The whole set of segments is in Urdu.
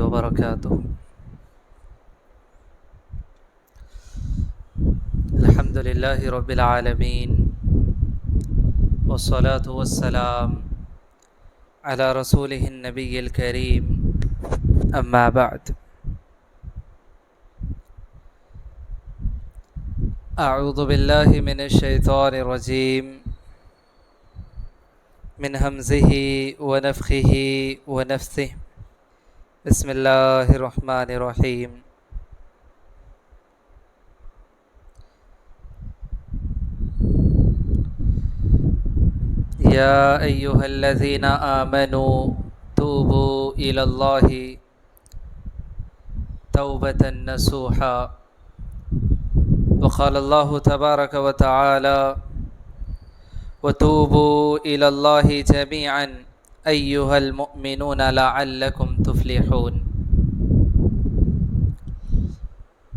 وبركاته. الحمد لله رب العالمين والصلاة والسلام على رسوله النبي الكريم أما بعد. أعوذ بالله من الشيطان الرجيم من همزه ونفخه ونفثه. بسم الله الرحمن الرحيم. يا أيها الذين آمنوا توبوا إلى الله توبة نصوحا. وقال الله تبارك وتعالى وتوبوا إلى الله جميعا أيها المؤمنون لعلكم تفلحون.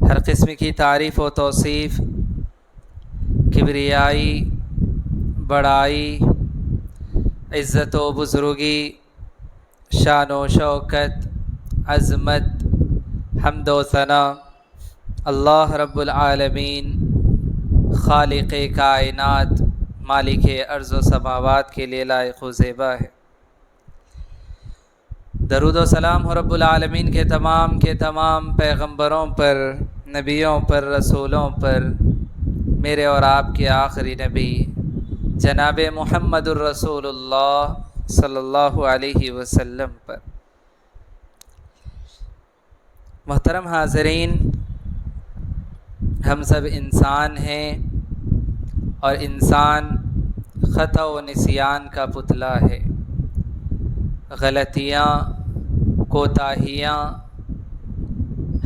ہر قسم کی تعریف و توصیف، کبریائی، بڑائی، عزت و بزرگی، شان و شوکت، عظمت، حمد و ثنا اللہ رب العالمین خالق کائنات مالک ارض و سماوات کے لیے لائق و زیبا ہے۔ درود و سلام ہو رب العالمین کے تمام پیغمبروں پر، نبیوں پر، رسولوں پر، میرے اور آپ کے آخری نبی جناب محمد الرسول اللہ صلی اللہ علیہ وسلم پر۔ محترم حاضرین، ہم سب انسان ہیں اور انسان خطا و نسیان کا پتلا ہے۔ غلطیاں، کوتاہیاں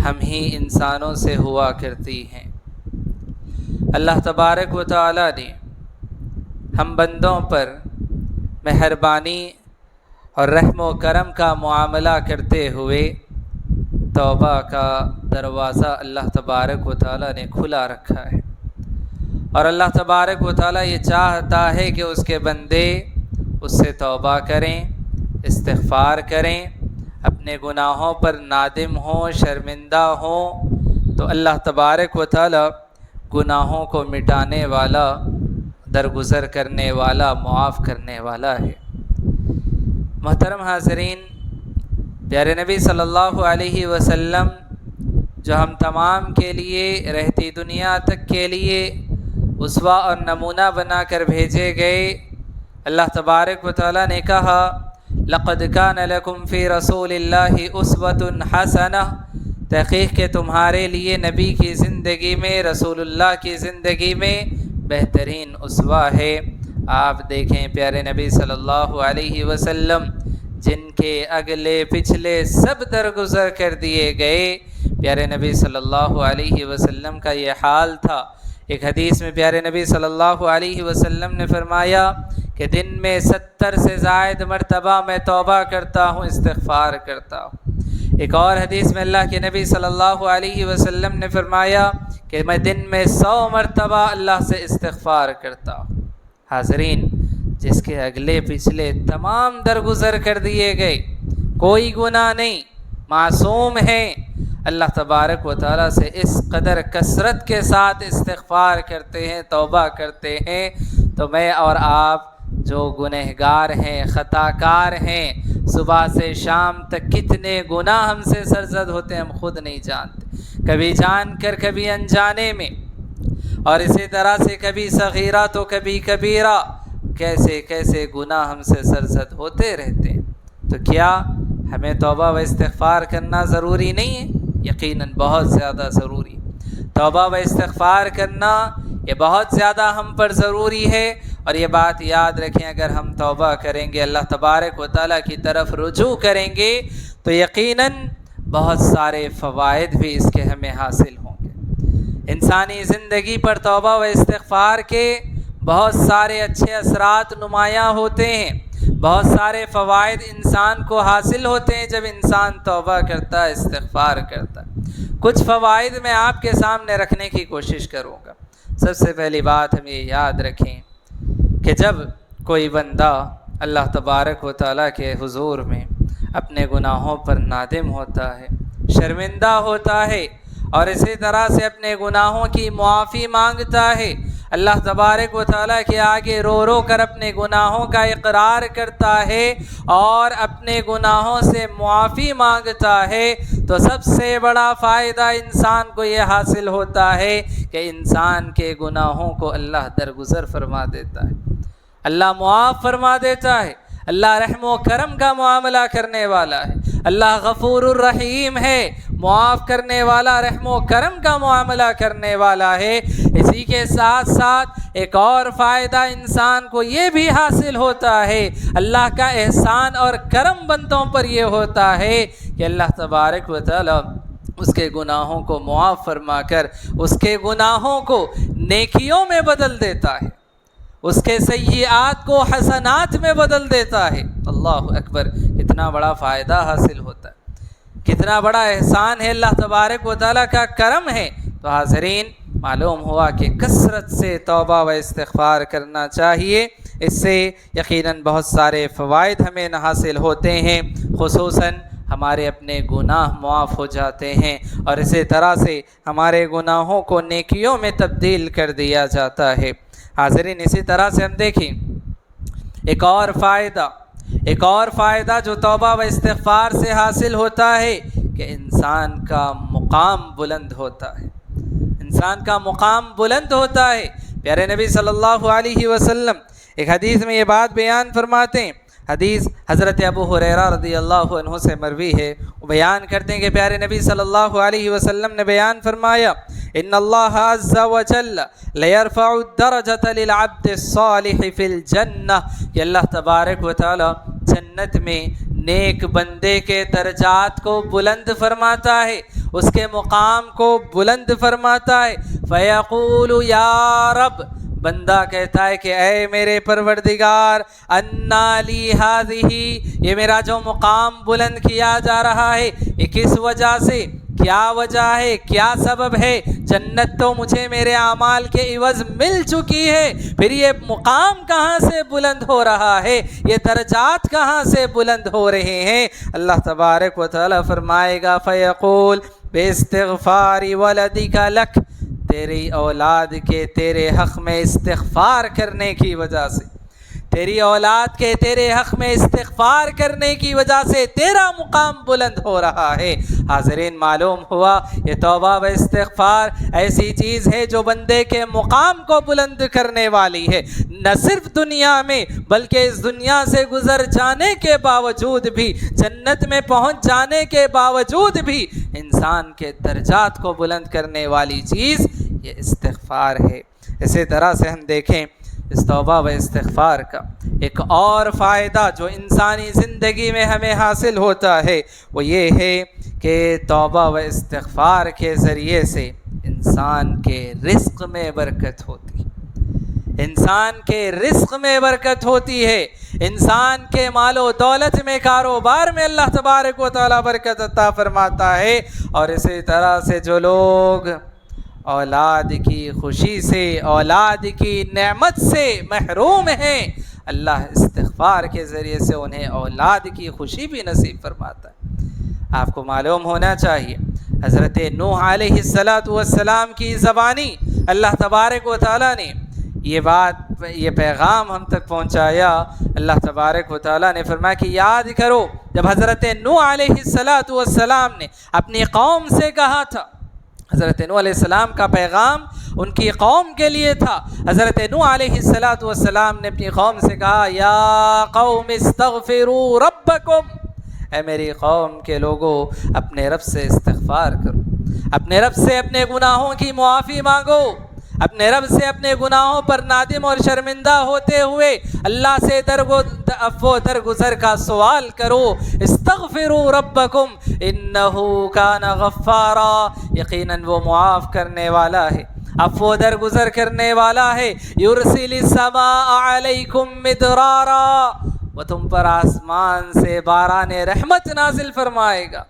ہم ہی انسانوں سے ہوا کرتی ہیں۔ اللہ تبارک و تعالی نے ہم بندوں پر مہربانی اور رحم و کرم کا معاملہ کرتے ہوئے توبہ کا دروازہ اللہ تبارک و تعالی نے کھلا رکھا ہے، اور اللہ تبارک و تعالی یہ چاہتا ہے کہ اس کے بندے اس سے توبہ کریں، استغفار کریں، اپنے گناہوں پر نادم ہوں، شرمندہ ہوں، تو اللہ تبارک و تعالی گناہوں کو مٹانے والا، درگزر کرنے والا، معاف کرنے والا ہے۔ محترم حاضرین، پیارے نبی صلی اللہ علیہ وسلم جو ہم تمام کے لیے رہتی دنیا تک کے لیے اسوہ اور نمونہ بنا کر بھیجے گئے، اللہ تبارک و تعالی نے کہا لقد کان لکم فی رسول اللہ اسوۃ حسنہ، تحقیق کہ تمہارے لیے نبی کی زندگی میں، رسول اللہ کی زندگی میں بہترین اسوہ ہے۔ آپ دیکھیں پیارے نبی صلی اللہ علیہ وسلم جن کے اگلے پچھلے سب درگزر کر دیے گئے، پیارے نبی صلی اللہ علیہ وسلم کا یہ حال تھا۔ ایک حدیث میں پیارے نبی صلی اللہ علیہ وسلم نے فرمایا کہ دن میں 70 سے زائد مرتبہ میں توبہ کرتا ہوں، استغفار کرتا ہوں۔ ایک اور حدیث میں اللہ کے نبی صلی اللہ علیہ وسلم نے فرمایا کہ میں دن میں 100 مرتبہ اللہ سے استغفار کرتا ہوں۔ حاضرین، جس کے اگلے پچھلے تمام درگزر کر دیے گئے، کوئی گناہ نہیں، معصوم ہیں، اللہ تبارک و تعالیٰ سے اس قدر کثرت کے ساتھ استغفار کرتے ہیں، توبہ کرتے ہیں، تو میں اور آپ جو گنہگار ہیں، خطا کار ہیں، صبح سے شام تک کتنے گناہ ہم سے سرزد ہوتے ہیں ہم خود نہیں جانتے، کبھی جان کر کبھی انجانے میں، اور اسی طرح سے کبھی صغیرہ تو کبھی کبیرہ، کیسے کیسے گناہ ہم سے سرزد ہوتے رہتے ہیں۔ تو کیا ہمیں توبہ و استغفار کرنا ضروری نہیں ہے؟ یقیناً بہت زیادہ ضروری۔ توبہ و استغفار کرنا یہ بہت زیادہ ہم پر ضروری ہے، اور یہ بات یاد رکھیں، اگر ہم توبہ کریں گے، اللہ تبارک و تعالیٰ کی طرف رجوع کریں گے، تو یقیناً بہت سارے فوائد بھی اس کے ہمیں حاصل ہوں گے۔ انسانی زندگی پر توبہ و استغفار کے بہت سارے اچھے اثرات نمایاں ہوتے ہیں، بہت سارے فوائد انسان کو حاصل ہوتے ہیں جب انسان توبہ کرتا ہے، استغفار کرتا ہے۔ کچھ فوائد میں آپ کے سامنے رکھنے کی کوشش کروں گا۔ سب سے پہلی بات ہم یہ یاد رکھیں کہ جب کوئی بندہ اللہ تبارک و تعالیٰ کے حضور میں اپنے گناہوں پر نادم ہوتا ہے، شرمندہ ہوتا ہے، اور اسی طرح سے اپنے گناہوں کی معافی مانگتا ہے، اللہ تبارک و تعالیٰ کے آگے رو رو کر اپنے گناہوں کا اقرار کرتا ہے اور اپنے گناہوں سے معافی مانگتا ہے، تو سب سے بڑا فائدہ انسان کو یہ حاصل ہوتا ہے کہ انسان کے گناہوں کو اللہ درگزر فرما دیتا ہے، اللہ معاف فرما دیتا ہے۔ اللہ رحم و کرم کا معاملہ کرنے والا ہے، اللہ غفور الرحیم ہے، معاف کرنے والا، رحم و کرم کا معاملہ کرنے والا ہے۔ اسی کے ساتھ ساتھ ایک اور فائدہ انسان کو یہ بھی حاصل ہوتا ہے، اللہ کا احسان اور کرم بندوں پر یہ ہوتا ہے کہ اللہ تبارک و تعالی اس کے گناہوں کو معاف فرما کر اس کے گناہوں کو نیکیوں میں بدل دیتا ہے، اس کے سیئات کو حسنات میں بدل دیتا ہے۔ اللہ اکبر، اتنا بڑا فائدہ حاصل ہوتا ہے، کتنا بڑا احسان ہے اللہ تبارک و تعالیٰ کا کرم ہے۔ تو حاضرین، معلوم ہوا کہ کثرت سے توبہ و استغفار کرنا چاہیے، اس سے یقیناً بہت سارے فوائد ہمیں حاصل ہوتے ہیں، خصوصاً ہمارے اپنے گناہ معاف ہو جاتے ہیں، اور اسی طرح سے ہمارے گناہوں کو نیکیوں میں تبدیل کر دیا جاتا ہے۔ حاضرین، اسی طرح سے ہم دیکھیں ایک اور فائدہ جو توبہ و استغفار سے حاصل ہوتا ہے کہ انسان کا مقام بلند ہوتا ہے، انسان کا مقام بلند ہوتا ہے۔ پیارے نبی صلی اللہ علیہ وسلم ایک حدیث میں یہ بات بیان فرماتے ہیں، حدیث حضرت ابو ہریرہ رضی اللہ عنہ سے مروی ہے، وہ بیان کرتے ہیں کہ پیارے نبی صلی اللہ علیہ وسلم نے بیان فرمایا، ان اللہ عز وجل لیرفع الدرجة للعبد الصالح فی الجنہ، کہ اللہ تبارک و تعالی جنت میں نیک بندے کے درجات کو بلند فرماتا ہے، اس کے مقام کو بلند فرماتا ہے۔ فیقول یا رب، بندہ کہتا ہے کہ اے میرے پروردگار، انا لی ہذہ، یہ میرا جو مقام بلند کیا جا رہا ہے یہ کس وجہ سے، کیا وجہ ہے، کیا سبب ہے؟ جنت تو مجھے میرے اعمال کے عوض مل چکی ہے، پھر یہ مقام کہاں سے بلند ہو رہا ہے، یہ درجات کہاں سے بلند ہو رہے ہیں؟ اللہ تبارک و تعالی فرمائے گا، فیقول باستغفار ولدک لک، تیری اولاد کے تیرے حق میں استغفار کرنے کی وجہ سے، تیری اولاد کے تیرے حق میں استغفار کرنے کی وجہ سے تیرا مقام بلند ہو رہا ہے۔ حاضرین، معلوم ہوا یہ توبہ و استغفار ایسی چیز ہے جو بندے کے مقام کو بلند کرنے والی ہے، نہ صرف دنیا میں بلکہ اس دنیا سے گزر جانے کے باوجود بھی، جنت میں پہنچ جانے کے باوجود بھی انسان کے درجات کو بلند کرنے والی چیز یہ استغفار ہے۔ اسی طرح سے ہم دیکھیں اس توبہ و استغفار کا ایک اور فائدہ جو انسانی زندگی میں ہمیں حاصل ہوتا ہے، وہ یہ ہے کہ توبہ و استغفار کے ذریعے سے انسان کے رزق میں برکت ہوتی ہے، انسان کے رزق میں برکت ہوتی ہے، انسان کے مال و دولت میں، کاروبار میں اللہ تبارک و تعالی برکت عطا فرماتا ہے۔ اور اسی طرح سے جو لوگ اولاد کی خوشی سے، اولاد کی نعمت سے محروم ہیں، اللہ استغفار کے ذریعے سے انہیں اولاد کی خوشی بھی نصیب فرماتا ہے۔ آپ کو معلوم ہونا چاہیے حضرت نوح علیہ السلام کی زبانی اللہ تبارک و تعالیٰ نے یہ بات یہ پیغام ہم تک پہنچایا، اللہ تبارک و تعالیٰ نے فرمایا کہ یاد کرو جب حضرت نوح علیہ السلام نے اپنی قوم سے کہا تھا، حضرت نوح علیہ السلام کا پیغام ان کی قوم کے لیے تھا۔ حضرت نوح علیہ السلام نے اپنی قوم سے کہا یا قوم استغفروا ربکم، اے میری قوم کے لوگوں اپنے رب سے استغفار کرو، اپنے رب سے اپنے گناہوں کی معافی مانگو، اپنے رب سے اپنے گناہوں پر نادم اور شرمندہ ہوتے ہوئے اللہ سے عفو درگزر کا سوال کرو۔ استغفروا ربکم انہ کان غفارا، یقیناً وہ معاف کرنے والا ہے، عفو درگزر کرنے والا ہے۔ یرسل السماء علیکم مدرارا، وہ تم پر آسمان سے باران رحمت نازل فرمائے گا،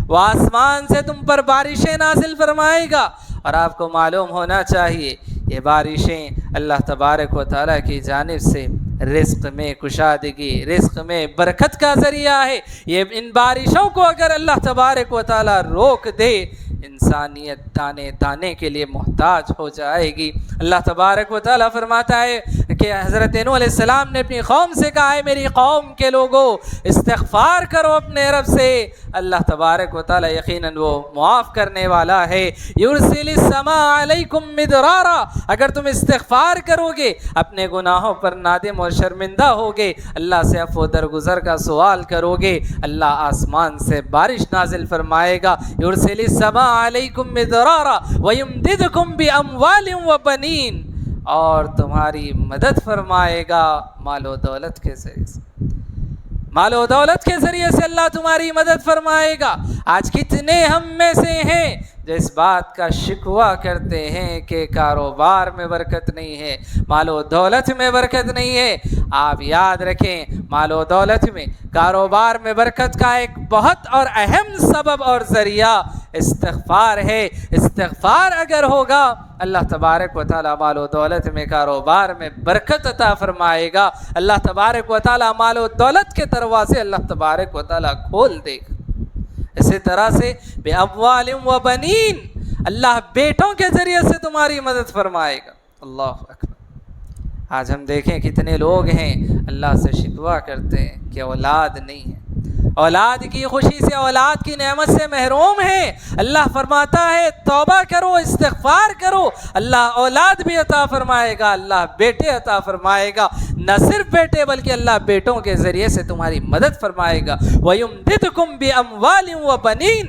وہ آسمان سے تم پر بارشیں نازل فرمائے گا۔ اور آپ کو معلوم ہونا چاہیے یہ بارشیں اللہ تبارک و تعالیٰ کی جانب سے رزق میں کشادگی، رزق میں برکت کا ذریعہ ہے۔ یہ ان بارشوں کو اگر اللہ تبارک و تعالیٰ روک دے، انسانیت دانے دانے کے لیے محتاج ہو جائے گی۔ اللہ تبارک و تعالیٰ فرماتا ہے کہ حضرت نوح علیہ السلام نے اپنی قوم سے کہا ہے میری قوم کے لوگوں استغفار کرو اپنے رب سے، اللہ تبارک و تعالیٰ یقیناً وہ معاف کرنے والا ہے۔ یرسل السماء علیکم مدرارا، اگر تم استغفار کرو گے، اپنے گناہوں پر نادم اور شرمندہ ہوگے، اللہ سے عفو درگزر کا سوال کرو گے، اللہ آسمان سے بارش نازل فرمائے گا۔ یرسل السماء علیکم مدرارا ویمددکم باموال وبنین، اور تمہاری مدد فرمائے گا مال و دولت کے ذریعے سے، مال و دولت کے ذریعے سے اللہ تمہاری مدد فرمائے گا۔ آج کتنے ہم میں سے ہیں جو اس بات کا شکوہ کرتے ہیں کہ کاروبار میں برکت نہیں ہے، مال و دولت میں برکت نہیں ہے۔ آپ یاد رکھیں مال و دولت میں، کاروبار میں برکت کا ایک بہت اور اہم سبب اور ذریعہ استغفار ہے۔ استغفار اگر ہوگا اللہ تبارک و تعالیٰ مال و دولت میں، کاروبار میں برکت عطا فرمائے گا۔ اللہ تبارک و تعالیٰ مال و دولت کے دروازے اللہ تبارک و تعالیٰ کھول دے گا۔ اسی طرح سے بِأَمْوَالٍ وَبَنِينَ، اللہ بیٹوں کے ذریعے سے تمہاری مدد فرمائے گا۔ اللہ اکبر۔ آج ہم دیکھیں کتنے لوگ ہیں اللہ سے شکوہ کرتے ہیں کہ اولاد نہیں ہے، اولاد کی خوشی سے، اولاد کی نعمت سے محروم ہیں۔ اللہ فرماتا ہے توبہ کرو، استغفار کرو، اللہ اولاد بھی عطا فرمائے گا، اللہ بیٹے عطا فرمائے گا۔ نہ صرف بیٹے بلکہ اللہ بیٹوں کے ذریعے سے تمہاری مدد فرمائے گا۔ وَيُمْدِدْكُمْ بِأَمْوَالٍ وَبَنِينَ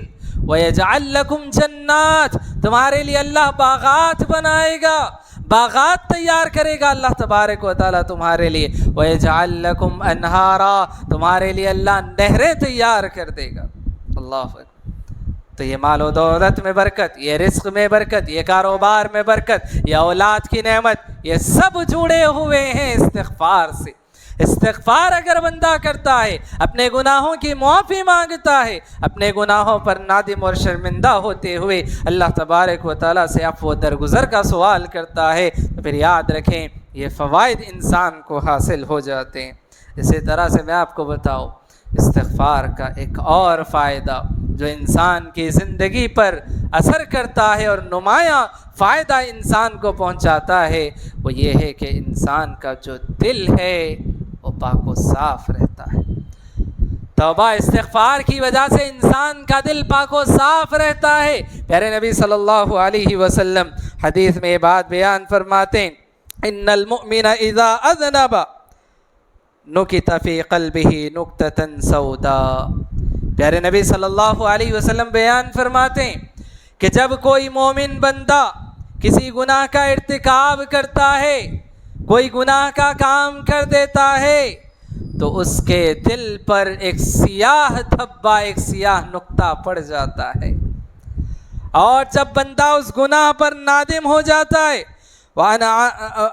وَيَجْعَلْ لَكُمْ جَنَّاتٍ، تمہارے لیے اللہ باغات بنائے گا، باغات تیار کرے گا اللہ تبارک و تعالیٰ تمہارے لیے۔ وَيَجْعَلْ لَكُمْ أَنْهَارًا، تمہارے لیے اللہ نہریں تیار کر دے گا۔ اللہ اکبر۔ تو یہ مال و دولت میں برکت، یہ رزق میں برکت، یہ کاروبار میں برکت، یہ اولاد کی نعمت، یہ سب جڑے ہوئے ہیں استغفار سے۔ استغفار اگر بندہ کرتا ہے، اپنے گناہوں کی معافی مانگتا ہے، اپنے گناہوں پر نادم اور شرمندہ ہوتے ہوئے اللہ تبارک و تعالیٰ سے عفو درگزر کا سوال کرتا ہے، تو پھر یاد رکھیں یہ فوائد انسان کو حاصل ہو جاتے ہیں۔ اسی طرح سے میں آپ کو بتاؤں استغفار کا ایک اور فائدہ جو انسان کی زندگی پر اثر کرتا ہے اور نمایاں فائدہ انسان کو پہنچاتا ہے، وہ یہ ہے کہ انسان کا جو دل ہے وہ پاک و صاف رہتا ہے۔ توبہ استغفار کی وجہ سے انسان کا دل پاک و صاف رہتا ہے۔ پیارے نبی صلی اللہ علیہ وسلم حدیث میں یہ بات بیان فرماتے ہیں، ان المؤمن اذا اذنب نکت فی قلبہ نکتۃ سوداء۔ پیارے نبی صلی اللہ علیہ وسلم بیان فرماتے ہیں کہ جب کوئی مومن بندہ کسی گناہ کا ارتکاب کرتا ہے، کوئی گناہ کا کام کر دیتا ہے، تو اس کے دل پر ایک سیاہ دھبا، ایک سیاہ نقطہ پڑ جاتا ہے، اور جب بندہ اس گناہ پر نادم ہو جاتا ہے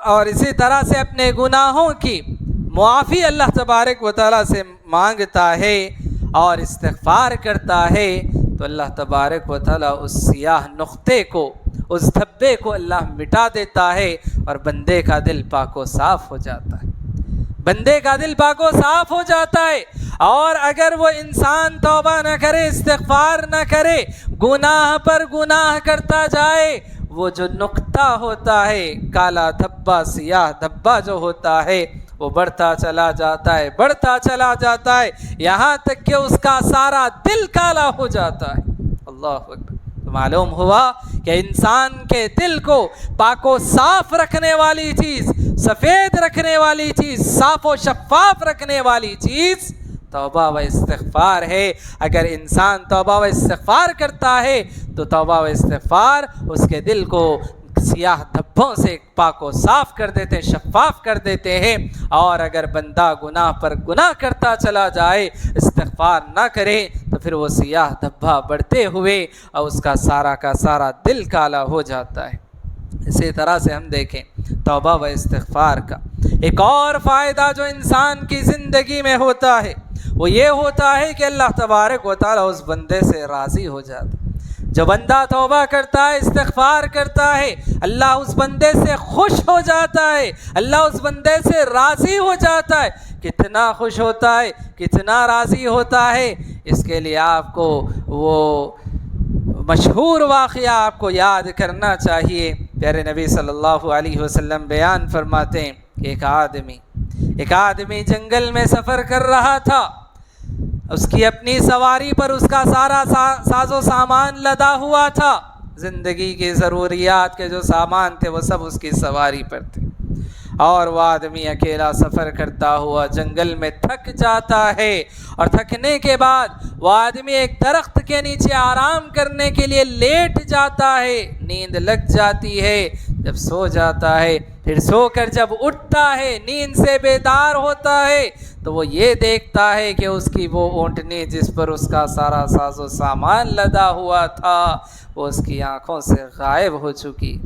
اور اسی طرح سے اپنے گناہوں کی معافی اللہ تبارک و تعالیٰ سے مانگتا ہے اور استغفار کرتا ہے، تو اللہ تبارک و تعالیٰ اس سیاہ نقطے کو، اس دھبے کو اللہ مٹا دیتا ہے اور بندے کا دل پاک و صاف ہو جاتا ہے، بندے کا دل پاک و صاف ہو جاتا ہے۔ اور اگر وہ انسان توبہ نہ کرے، استغفار نہ کرے، گناہ پر گناہ کرتا جائے، وہ جو نقطہ ہوتا ہے کالا دھبا سیاہ دھبا جو ہوتا ہے وہ بڑھتا چلا جاتا ہے، بڑھتا چلا جاتا ہے، یہاں تک کہ اس کا سارا دل کالا ہو جاتا ہے۔ اللہ اکبر۔ تو معلوم ہوا کہ انسان کے دل کو پاک و صاف رکھنے والی چیز، سفید رکھنے والی چیز، صاف و شفاف رکھنے والی چیز توبہ و استغفار ہے۔ اگر انسان توبہ و استغفار کرتا ہے تو توبہ و استغفار اس کے دل کو سیاہ دھبوں سے پاک و صاف کر دیتے ہیں، شفاف کر دیتے ہیں۔ اور اگر بندہ گناہ پر گناہ کرتا چلا جائے، استغفار نہ کرے، تو پھر وہ سیاہ دھبا بڑھتے ہوئے اور اس کا سارا دل کالا ہو جاتا ہے۔ اسی طرح سے ہم دیکھیں توبہ و استغفار کا ایک اور فائدہ جو انسان کی زندگی میں ہوتا ہے وہ یہ ہوتا ہے کہ اللہ تبارک و تعالیٰ اس بندے سے راضی ہو جاتا ہے۔ جو بندہ توبہ کرتا ہے، استغفار کرتا ہے، اللہ اس بندے سے خوش ہو جاتا ہے، اللہ اس بندے سے راضی ہو جاتا ہے۔ کتنا خوش ہوتا ہے، کتنا راضی ہوتا ہے، اس کے لیے آپ کو وہ مشہور واقعہ آپ کو یاد کرنا چاہیے۔ پیارے نبی صلی اللہ علیہ وسلم بیان فرماتے ہیں کہ ایک آدمی جنگل میں سفر کر رہا تھا، اس کی اپنی سواری پر اس کا سارا ساز و سامان لدا ہوا تھا، زندگی کی ضروریات کے جو سامان تھے وہ سب اس کی سواری پر تھے، اور وہ آدمی اکیلا سفر کرتا ہوا جنگل میں تھک جاتا ہے، اور تھکنے کے بعد وہ آدمی ایک درخت کے نیچے آرام کرنے کے لیے لیٹ جاتا ہے، نیند لگ جاتی ہے، جب سو جاتا ہے، پھر سو کر جب اٹھتا ہے، نیند سے بیدار ہوتا ہے، تو وہ یہ دیکھتا ہے کہ اس کی وہ اونٹنی جس پر اس کا سارا ساز و سامان لدا ہوا تھا وہ اس کی آنکھوں سے غائب ہو چکی،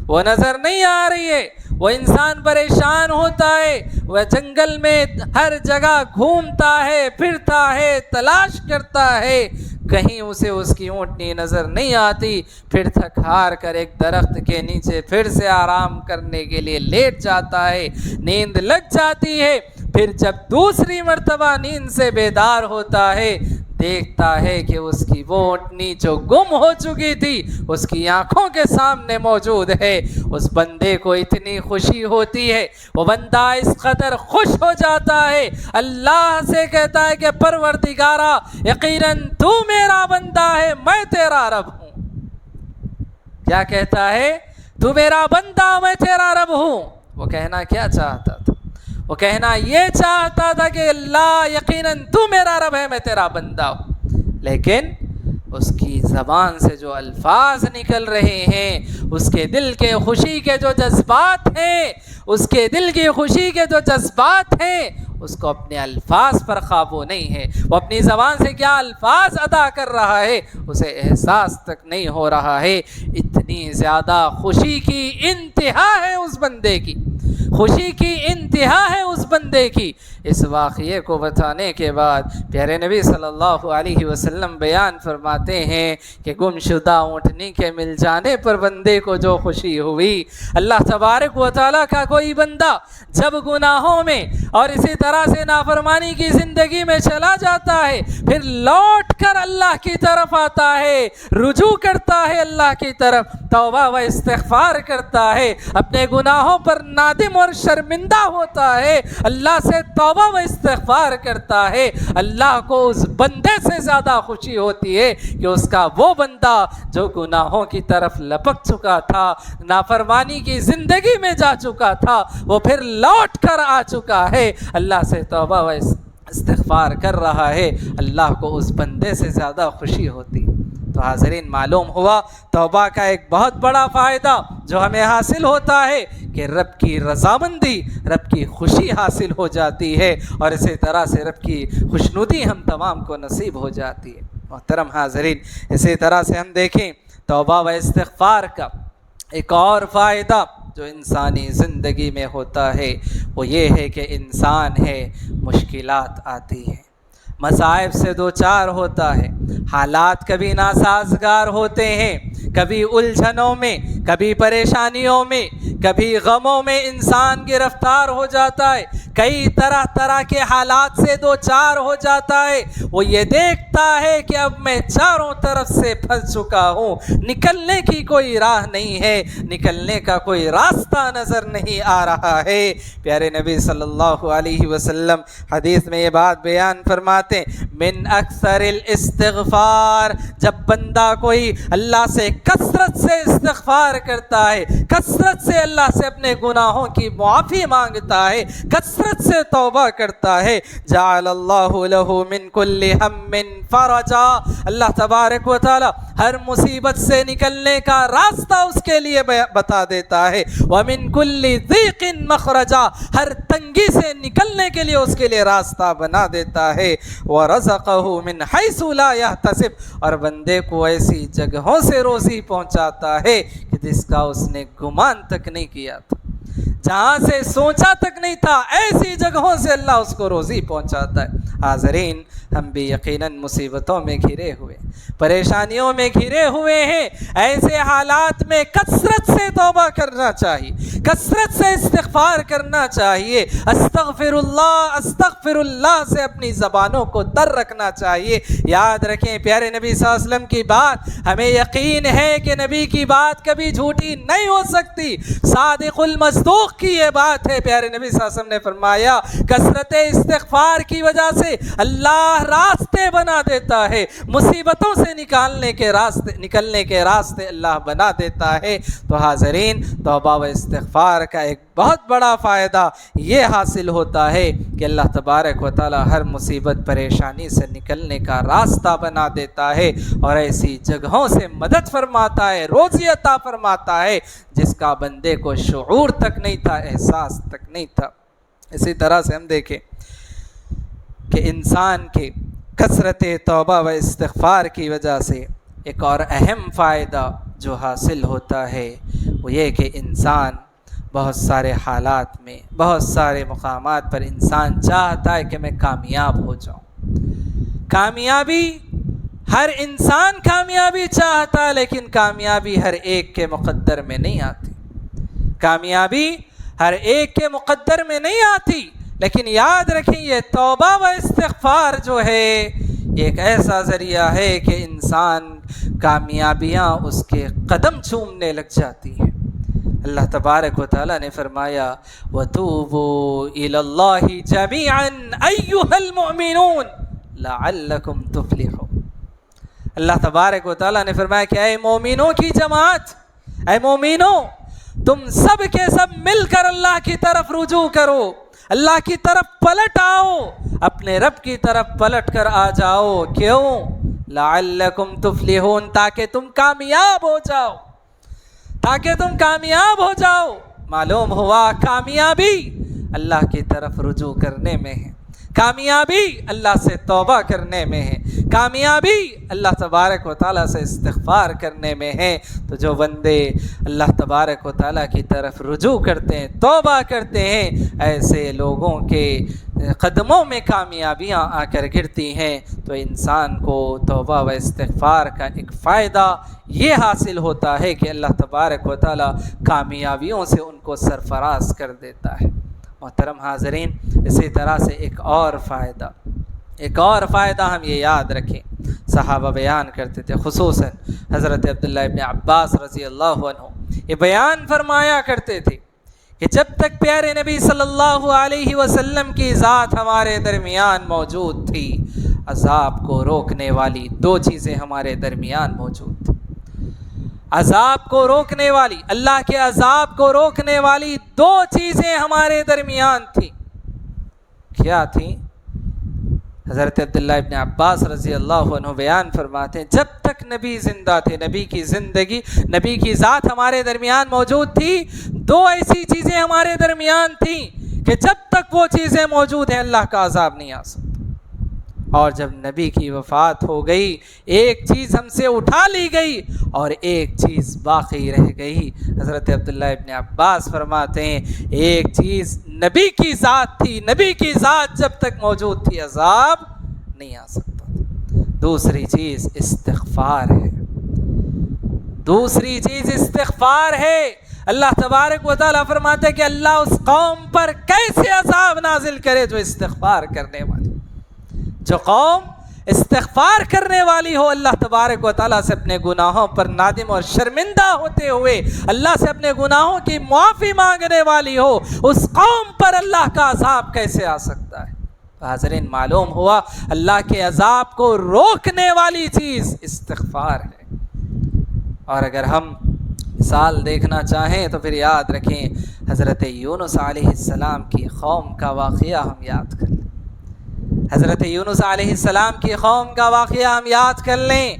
وہ نظر نہیں آ رہی ہے۔ وہ انسان پریشان ہوتا ہے، وہ جنگل میں ہر جگہ گھومتا ہے، پھرتا ہے، تلاش کرتا ہے، کہیں اسے اس کی اونٹنی نظر نہیں آتی، پھر تھک ہار کر ایک درخت کے نیچے پھر سے آرام کرنے کے لیے لیٹ جاتا ہے، نیند لگ جاتی ہے، پھر جب دوسری مرتبہ نیند سے بیدار ہوتا ہے دیکھتا ہے کہ اس کی وہ اونٹنی جو گم ہو چکی تھی اس کی آنکھوں کے سامنے موجود ہے۔ اس بندے کو اتنی خوشی ہوتی ہے، وہ بندہ اس قدر خوش ہو جاتا ہے، اللہ سے کہتا ہے کہ پروردگارا یقیناً تو میرا بندہ ہے، میں تیرا رب ہوں۔ کیا کہتا ہے؟ تو میرا بندہ، میں تیرا رب ہوں۔ وہ کہنا کیا چاہتا تھا؟ وہ کہنا یہ چاہتا تھا کہ اللہ یقیناً تو میرا رب ہے، میں تیرا بندہ ہوں، لیکن اس کی زبان سے جو الفاظ نکل رہے ہیں، اس کے دل کے خوشی کے جو جذبات ہیں، اس کے دل کی خوشی کے جو جذبات ہیں، اس کو اپنے الفاظ پر قابو نہیں ہے، وہ اپنی زبان سے کیا الفاظ ادا کر رہا ہے اسے احساس تک نہیں ہو رہا ہے۔ اتنی زیادہ خوشی کی انتہا ہے اس بندے کی، خوشی کی انتہا ہے اس بندے کی۔ اس واقعے کو بتانے کے بعد پیارے نبی صلی اللہ علیہ وسلم بیان فرماتے ہیں کہ گمشدہ اونٹنی کے مل جانے پر بندے کو جو خوشی ہوئی، اللہ تبارک و تعالیٰ کا کوئی بندہ جب گناہوں میں اور اسی طرح سے نافرمانی کی زندگی میں چلا جاتا ہے، پھر لوٹ کر اللہ کی طرف آتا ہے، رجوع کرتا ہے اللہ کی طرف، توبہ و استغفار کرتا ہے، اپنے گناہوں پر نادم اور شرمندہ ہوتا ہے، اللہ سے توبہ و استغفار کرتا ہے، اللہ کو اس بندے سے زیادہ خوشی ہوتی ہے کہ اس کا وہ بندہ جو گناہوں کی طرف لپک چکا تھا، نافرمانی کی زندگی میں جا چکا تھا، وہ پھر لوٹ کر آ چکا ہے، اللہ سے توبہ و استغفار کر رہا ہے، اللہ کو اس بندے سے زیادہ خوشی ہوتی۔ تو حاضرین، معلوم ہوا توبہ کا ایک بہت بڑا فائدہ جو ہمیں حاصل ہوتا ہے کہ رب کی رضامندی، رب کی خوشی حاصل ہو جاتی ہے، اور اسی طرح سے رب کی خوشنودی ہم تمام کو نصیب ہو جاتی ہے۔ محترم حاضرین، اسی طرح سے ہم دیکھیں توبہ و استغفار کا ایک اور فائدہ جو انسانی زندگی میں ہوتا ہے وہ یہ ہے کہ انسان ہے مشکلات آتی ہیں، مصائب سے دوچار ہوتا ہے، حالات کبھی ناسازگار ہوتے ہیں، کبھی الجھنوں میں، کبھی پریشانیوں میں، کبھی غموں میں انسان گرفتار ہو جاتا ہے، کئی طرح طرح کے حالات سے دو چار ہو جاتا ہے، وہ یہ دیکھتا ہے کہ اب میں چاروں طرف سے پھنس چکا ہوں، نکلنے کی کوئی راہ نہیں ہے، نکلنے کا کوئی راستہ نظر نہیں آ رہا ہے۔ پیارے نبی صلی اللہ علیہ وسلم حدیث میں یہ بات بیان فرماتے ہیں، من اکثر الاستغفار، جب بندہ کوئی اللہ سے کثرت سے استغفار کرتا ہے، کثرت سے اللہ سے اپنے گناہوں کی معافی مانگتا ہے، کثرت سے توبہ کرتا ہے، جعل اللہ لہ من کل ہم فرجا، اللہ تبارک و تعالی ہر مصیبت سے نکلنے کا راستہ اس کے لیے بتا دیتا ہے، ومن کل ضیق مخرجا، ہر تنگی سے نکلنے کے لیے اس کے لیے راستہ بنا دیتا ہے، ورزقہ من حیث لا یحتسب، اور بندے کو ایسی جگہوں سے روزی پہنچاتا ہے کہ جس کا اس نے گمان تک نہیں کیا تھا، جہاں سے سوچا تک نہیں تھا، ایسی جگہوں سے اللہ اس کو روزی پہنچاتا ہے۔ حاضرین، ہم بھی یقیناً مصیبتوں میں گھرے ہوئے، پریشانیوں میں گھرے ہوئے ہیں، ایسے حالات میں کثرت سے توبہ کرنا چاہیے، کثرت سے استغفار کرنا چاہیے، استغفر اللہ سے اپنی زبانوں کو تر رکھنا چاہیے۔ یاد رکھیں پیارے نبی صلی اللہ علیہ وسلم کی بات، ہمیں یقین ہے کہ نبی کی بات کبھی جھوٹی نہیں ہو سکتی، صادق المصدوق کی یہ بات ہے۔ پیارے نبی صلی اللہ علیہ وسلم نے فرمایا، کثرت استغفار کی وجہ سے اللہ راستے بنا دیتا ہے، مصیبتوں سے نکلنے کے راستے اللہ بنا دیتا ہے۔ تو حاضرین، توبہ و استغفار کا ایک بہت بڑا فائدہ یہ حاصل ہوتا ہے کہ اللہ تبارک و تعالی ہر مصیبت پریشانی سے نکلنے کا راستہ بنا دیتا ہے، اور ایسی جگہوں سے مدد فرماتا ہے، روزی عطا فرماتا ہے جس کا بندے کو شعور تک نہیں تھا، احساس تک نہیں تھا۔ اسی طرح سے ہم دیکھیں کہ انسان کے کثرت توبہ و استغفار کی وجہ سے ایک اور اہم فائدہ جو حاصل ہوتا ہے وہ یہ کہ انسان بہت سارے حالات میں، بہت سارے مقامات پر انسان چاہتا ہے کہ میں کامیاب ہو جاؤں۔ کامیابی، ہر انسان کامیابی چاہتا ہے، لیکن کامیابی ہر ایک کے مقدر میں نہیں آتی، کامیابی ہر ایک کے مقدر میں نہیں آتی۔ لیکن یاد رکھیں، یہ توبہ و استغفار جو ہے یہ ایک ایسا ذریعہ ہے کہ انسان کامیابیاں اس کے قدم چومنے لگ جاتی ہیں۔ اللہ تبارک و تعالیٰ نے فرمایا، وَتُوبُوا إِلَى اللَّهِ جَمِيعًا أَيُّهَا الْمُؤْمِنُونَ لَعَلَّكُمْ تُفْلِحُونَ۔ اللہ تبارک و تعالیٰ نے فرمایا کہ اے مومنوں کی جماعت، اے مومنوں، تم سب کے سب مل کر اللہ کی طرف رجوع کرو، اللہ کی طرف پلٹ آؤ، اپنے رب کی طرف پلٹ کر آ جاؤ۔ کیوں؟ لعلکم تفلحون، تاکہ تم کامیاب ہو جاؤ، تاکہ تم کامیاب ہو جاؤ۔ معلوم ہوا کامیابی اللہ کی طرف رجوع کرنے میں ہے، کامیابی اللہ سے توبہ کرنے میں ہے، کامیابی اللہ تبارک و تعالیٰ سے استغفار کرنے میں ہے۔ تو جو بندے اللہ تبارک و تعالیٰ کی طرف رجوع کرتے ہیں، توبہ کرتے ہیں، ایسے لوگوں کے قدموں میں کامیابیاں آ کر گرتی ہیں۔ تو انسان کو توبہ و استغفار کا ایک فائدہ یہ حاصل ہوتا ہے کہ اللہ تبارک و تعالیٰ کامیابیوں سے ان کو سرفراز کر دیتا ہے۔ محترم حاضرین، اسی طرح سے ایک اور فائدہ ہم یہ یاد رکھیں، صحابہ بیان کرتے تھے، خصوصاً حضرت عبداللہ ابن عباس رضی اللہ عنہ یہ بیان فرمایا کرتے تھے کہ جب تک پیارے نبی صلی اللہ علیہ وسلم کی ذات ہمارے درمیان موجود تھی، عذاب کو روکنے والی دو چیزیں ہمارے درمیان موجود تھیں۔ عذاب کو روکنے والی، اللہ کے عذاب کو روکنے والی دو چیزیں ہمارے درمیان تھیں۔ کیا تھیں؟ حضرت عبداللہ ابن عباس رضی اللہ عنہ بیان فرماتے ہیں، جب تک نبی زندہ تھے، نبی کی زندگی، نبی کی ذات ہمارے درمیان موجود تھی، دو ایسی چیزیں ہمارے درمیان تھیں کہ جب تک وہ چیزیں موجود ہیں اللہ کا عذاب نہیں آ سکتا۔ اور جب نبی کی وفات ہو گئی، ایک چیز ہم سے اٹھا لی گئی اور ایک چیز باقی رہ گئی۔ حضرت عبداللہ ابن عباس فرماتے ہیں، ایک چیز نبی کی ذات تھی، نبی کی ذات جب تک موجود تھی عذاب نہیں آ سکتا تھا۔ دوسری چیز استغفار ہے، دوسری چیز استغفار ہے۔ اللہ تبارک و تعالیٰ فرماتے ہیں کہ اللہ اس قوم پر کیسے عذاب نازل کرے جو استغفار کرنے والی، جو قوم استغفار کرنے والی ہو، اللہ تبارک و تعالیٰ سے اپنے گناہوں پر نادم اور شرمندہ ہوتے ہوئے اللہ سے اپنے گناہوں کی معافی مانگنے والی ہو، اس قوم پر اللہ کا عذاب کیسے آ سکتا ہے؟ حاضرین، معلوم ہوا اللہ کے عذاب کو روکنے والی چیز استغفار ہے۔ اور اگر ہم مثال دیکھنا چاہیں تو پھر یاد رکھیں حضرت یونس علیہ السلام کی قوم کا واقعہ ہم یاد کر لیں۔ حضرت یونس علیہ السلام کی قوم کا واقعہ ہم یاد کر لیں۔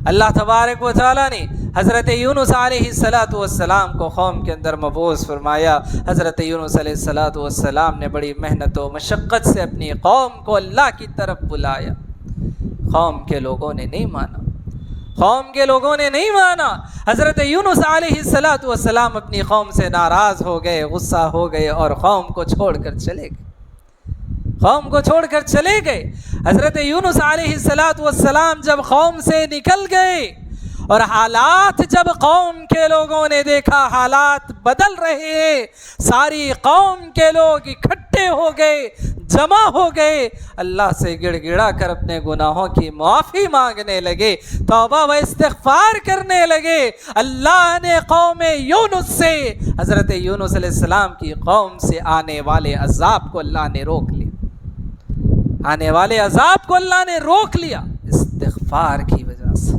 اللہ تبارک و تعالیٰ نے حضرت یونس علیہ السلام کو قوم کے اندر مبعوث فرمایا۔ حضرت یونس علیہ السلام نے بڑی محنت و مشقت سے اپنی قوم کو اللہ کی طرف بلایا۔ قوم کے لوگوں نے نہیں مانا، قوم کے لوگوں نے نہیں مانا۔ حضرت یونس علیہ السلام اپنی قوم سے ناراض ہو گئے، غصہ ہو گئے اور قوم کو چھوڑ کر چلے گئے، قوم کو چھوڑ کر چلے گئے۔ حضرت یونس علیہ السلام جب قوم سے نکل گئے اور حالات جب قوم کے لوگوں نے دیکھا حالات بدل رہے ہیں، ساری قوم کے لوگ اکٹھے ہو گئے، جمع ہو گئے، اللہ سے گڑ گڑا کر اپنے گناہوں کی معافی مانگنے لگے، توبہ و استغفار کرنے لگے۔ اللہ نے قوم یونس سے، حضرت یونس علیہ السلام کی قوم سے آنے والے عذاب کو اللہ نے روک لیا، آنے والے عذاب کو اللہ نے روک لیا استغفار کی وجہ سے۔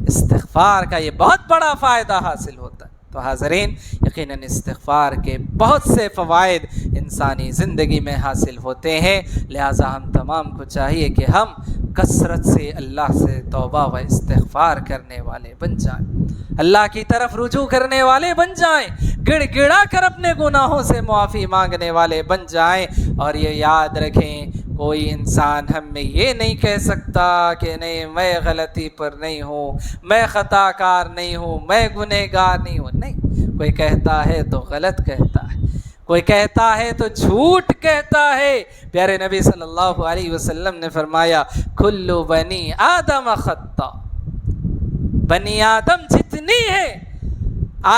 استغفار کا یہ بہت بڑا فائدہ حاصل ہوتا ہے۔ تو حاضرین، یقیناً استغفار کے بہت سے فوائد انسانی زندگی میں حاصل ہوتے ہیں، لہٰذا ہم تمام کو چاہیے کہ ہم کثرت سے اللہ سے توبہ و استغفار کرنے والے بن جائیں، اللہ کی طرف رجوع کرنے والے بن جائیں، گڑ گڑا کر اپنے گناہوں سے معافی مانگنے والے بن جائیں۔ اور یہ یاد رکھیں، کوئی انسان ہم میں یہ نہیں کہہ سکتا کہ نہیں میں غلطی پر نہیں ہوں، میں خطا کار نہیں ہوں، میں گنہگار نہیں ہوں۔ نہیں، کوئی کہتا ہے تو غلط کہتا ہے، کوئی کہتا ہے تو جھوٹ کہتا ہے۔ پیارے نبی صلی اللہ علیہ وسلم نے فرمایا کل بنی آدم خطا، بنی آدم جتنی ہے،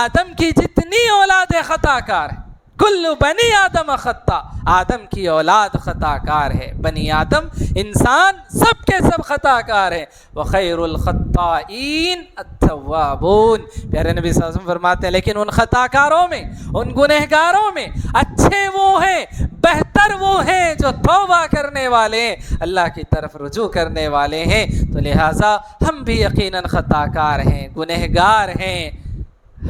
آدم کی جتنی اولاد خطا کار ہے، کل بنی آدم خطا، آدم کی اولاد خطا کار ہے، بنی آدم انسان سب کے سب خطا کار ہیں، وخیر الخطائین التوابون۔ پیارے نبی صلی اللہ علیہ وسلم فرماتے ہیں لیکن ان خطا کاروں میں، ان گنہگاروں میں اچھے وہ ہیں، بہتر وہ ہیں جو توبہ کرنے والے ہیں، اللہ کی طرف رجوع کرنے والے ہیں۔ تو لہٰذا ہم بھی یقیناً خطا کار ہیں، گنہگار ہیں،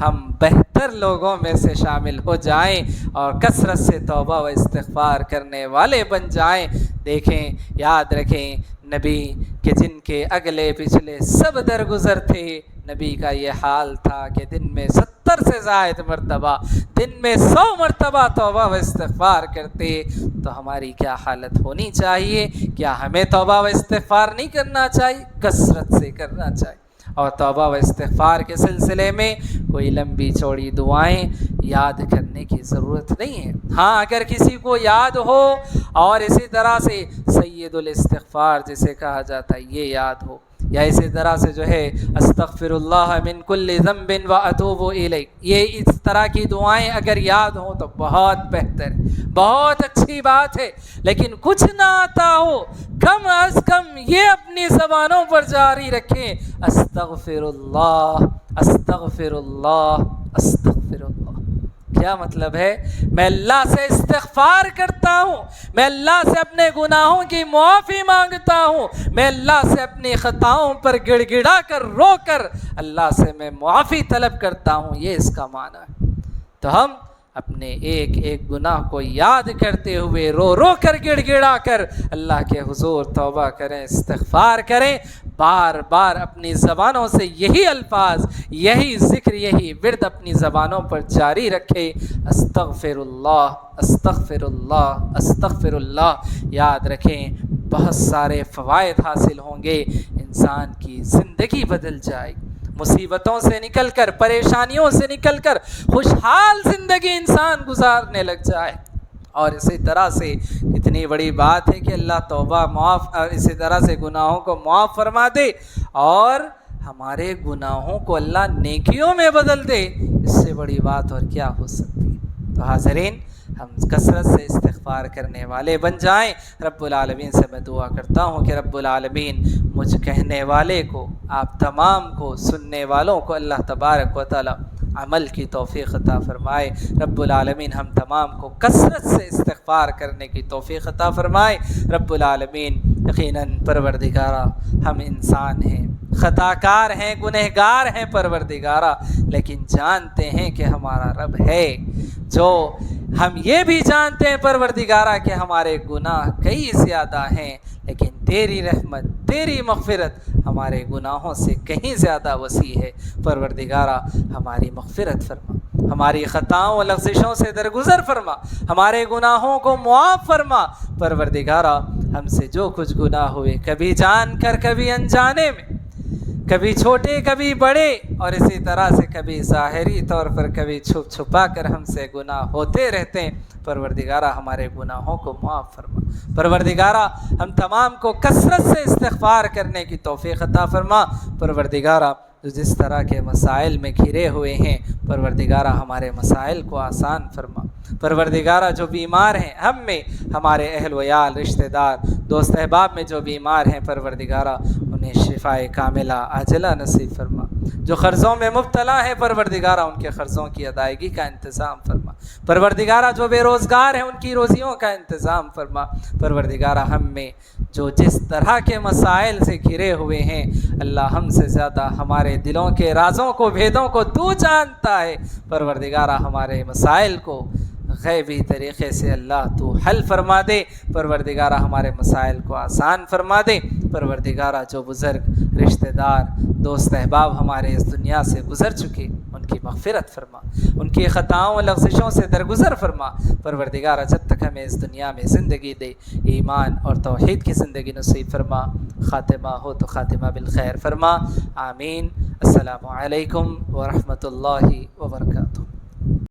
ہم بہتر لوگوں میں سے شامل ہو جائیں اور کثرت سے توبہ و استغفار کرنے والے بن جائیں۔ دیکھیں، یاد رکھیں، نبی کہ جن کے اگلے پچھلے سب درگزر تھے، نبی کا یہ حال تھا کہ دن میں 70 سے زائد مرتبہ، دن میں 100 مرتبہ توبہ و استغفار کرتے، تو ہماری کیا حالت ہونی چاہیے؟ کیا ہمیں توبہ و استغفار نہیں کرنا چاہیے؟ کثرت سے کرنا چاہیے۔ اور توبہ و استغفار کے سلسلے میں کوئی لمبی چوڑی دعائیں یاد کرنے کی ضرورت نہیں ہے۔ ہاں، اگر کسی کو یاد ہو اور اسی طرح سے سید الاستغفار جسے کہا جاتا ہے یہ یاد ہو، یا اسی طرح سے جو ہے استغفر اللہ من کل ذنب واتوب الیہ، یہ اس طرح کی دعائیں اگر یاد ہوں تو بہت بہتر ہے، بہت اچھی بات ہے۔ لیکن کچھ نہ آتا ہو، کم از کم یہ اپنی زبانوں پر جاری رکھیں، استغفر اللہ، استغفر اللہ، استغفر اللہ۔ کیا مطلب ہے؟ میں اللہ سے استغفار کرتا ہوں، میں اللہ سے اپنے گناہوں کی معافی مانگتا ہوں، میں اللہ سے اپنی خطاؤں پر گڑ گڑا کر رو کر اللہ سے میں معافی طلب کرتا ہوں، یہ اس کا معنی ہے۔ تو ہم اپنے ایک ایک گناہ کو یاد کرتے ہوئے رو رو کر گڑ گڑا کر اللہ کے حضور توبہ کریں، استغفار کریں، بار بار اپنی زبانوں سے یہی الفاظ، یہی ذکر، یہی ورد اپنی زبانوں پر جاری رکھے، استغفر اللہ، استغفر اللہ، استغفر اللہ۔ یاد رکھیں، بہت سارے فوائد حاصل ہوں گے، انسان کی زندگی بدل جائے گی، مصیبتوں سے نکل کر، پریشانیوں سے نکل کر خوشحال زندگی انسان گزارنے لگ جائے۔ اور اسی طرح سے اتنی بڑی بات ہے کہ اللہ توبہ معاف، اور اسی طرح سے گناہوں کو معاف فرما دے اور ہمارے گناہوں کو اللہ نیکیوں میں بدل دے۔ اس سے بڑی بات اور کیا ہو سکتی ہے؟ تو حاضرین، ہم کثرت سے استغفار کرنے والے بن جائیں۔ رب العالمین سے میں دعا کرتا ہوں کہ رب العالمین مجھ کہنے والے کو، آپ تمام کو، سننے والوں کو اللہ تبارک و تعالی عمل کی توفیق عطا فرمائے۔ رب العالمین ہم تمام کو کثرت سے استغفار کرنے کی توفیق عطا فرمائے۔ رب العالمین یقیناً پروردگارہ ہم انسان ہیں، خطا کار ہیں، گنہگار ہیں پروردگارہ، لیکن جانتے ہیں کہ ہمارا رب ہے جو، ہم یہ بھی جانتے ہیں پروردگارہ کہ ہمارے گناہ کئی زیادہ ہیں، لیکن تیری رحمت، تیری مغفرت ہمارے گناہوں سے کہیں زیادہ وسیع ہے۔ پروردگارہ ہماری مغفرت فرما، ہماری خطاؤں و لغزشوں سے درگزر فرما، ہمارے گناہوں کو معاف فرما۔ پروردگارہ ہم سے جو کچھ گناہ ہوئے، کبھی جان کر کبھی انجانے میں، کبھی چھوٹے کبھی بڑے، اور اسی طرح سے کبھی ظاہری طور پر کبھی چھپ چھپا کر ہم سے گناہ ہوتے رہتے ہیں، پروردگارہ ہمارے گناہوں کو معاف فرما۔ پروردگارہ ہم تمام کو کثرت سے استغفار کرنے کی توفیق عطا فرما۔ پروردگارہ جو جس طرح کے مسائل میں گھرے ہوئے ہیں، پروردگارہ ہمارے مسائل کو آسان فرما۔ پروردگارہ جو بیمار ہیں ہم میں، ہمارے اہل ویال، رشتہ دار، دوست احباب میں جو بیمار ہیں، پروردگارہ انہیں شفاء کاملہ عاجلہ نصیب فرما۔ جو قرضوں میں مبتلا ہے، پروردگارہ ان کے قرضوں کی ادائیگی کا انتظام فرما۔ پروردگارہ جو بے روزگار ہیں، ان کی روزیوں کا انتظام فرما۔ پروردگارہ ہم میں جو جس طرح کے مسائل سے گھرے ہوئے ہیں، اللہ ہم سے زیادہ ہمارے دلوں کے رازوں کو، بھیدوں کو تو جانتا ہے۔ پروردگارہ ہمارے مسائل کو غیبی طریقے سے اللہ تو حل فرما دے۔ پروردگارہ ہمارے مسائل کو آسان فرما دے۔ پروردگارہ جو بزرگ، رشتہ دار، دوست احباب ہمارے اس دنیا سے گزر چکے، ان کی مغفرت فرما، ان کی خطاؤں و لغزشوں سے درگزر فرما۔ پروردگارہ جب تک ہمیں اس دنیا میں زندگی دے، ایمان اور توحید کی زندگی نصیب فرما۔ خاتمہ ہو تو خاتمہ بالخیر فرما۔ آمین۔ السلام علیکم ورحمۃ اللہ وبرکاتہ۔